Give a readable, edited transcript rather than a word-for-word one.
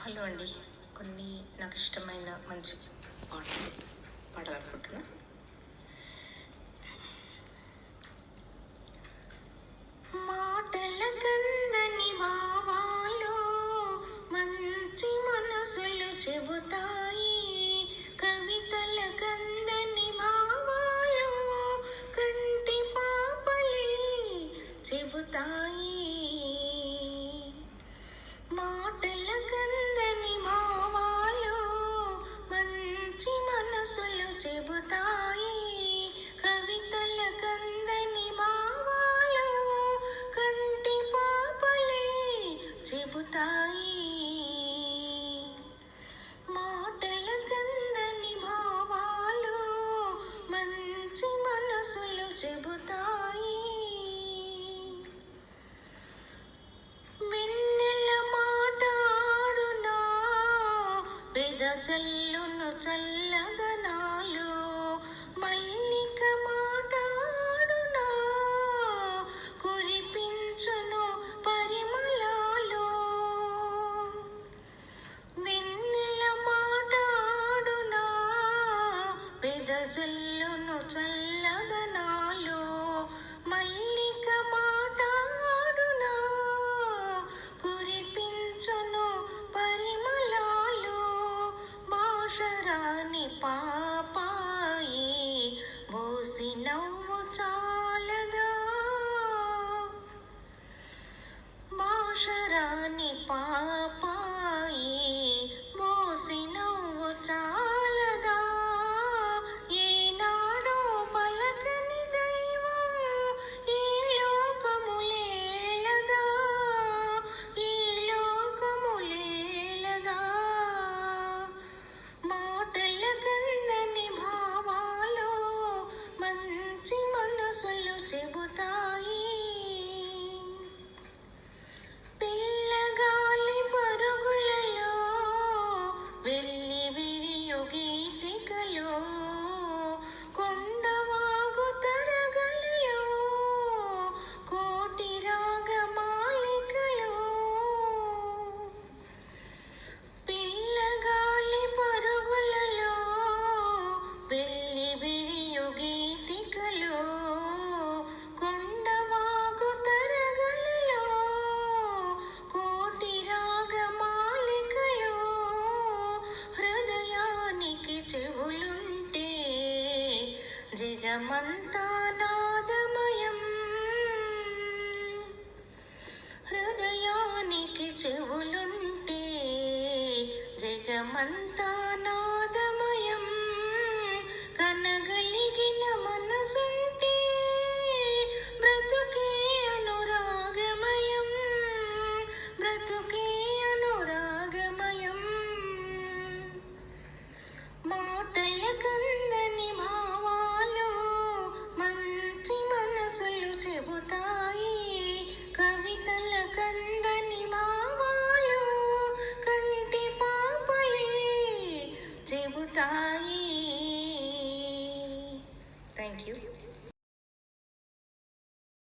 Hello అండి. కొన్ని నాకు ఇష్టమైన మంచి పాటలు పాడాలనుకుంటున్నా. మాటల కందని భావాలు మంచి మనసులు చెబుతాయి, కవితల కందని భావాలు కంటి పాపలే చెబుతాయి. మాటల కందని భావాలు మంచి మనసులు చెబుతాయి, కవితల కందని భావాలు కంటి పాపలే చెబుతాయి. మాటల కందని భావాలు మంచి మనసులు చెబుతాయి. చల్లును చల్లదనాలు, మల్లిక మాటాడునా కురిపించును పరిమళాలు. వెన్నెల మాటాడునా వెదజల్లును చల్లదనాలు, మల్లిక మాటాడునా కురిపించును పరిమళాలు. భాషరాని పాపాయి బోసి నవ్వు చాలదా, భాషరాని పాపాయి బోసి నవ్వు చాలదా. ఏనాడో పలకని దైవం ఈ లోకములేలదా, ఈ లోకములేలదా. మాటల కందని భావాలు మంచి మనసులు చెబుతాయి. పిల్లగాలి పరుగులలో వెళ్ళి విరియు గీతికలో, కొండవాగు తరగలలో కోటి రాగమాలికలో. పిల్లగాలి పరుగులలో వెళ్ళి విరియు గీతికలో, కొండవాగు తరగలలో కోటి రాగమాలికలో. హృదయానికి చెవులుంటే జగమంతా నాదమయం, హృదయానికి చెవులుంటే జగమంతా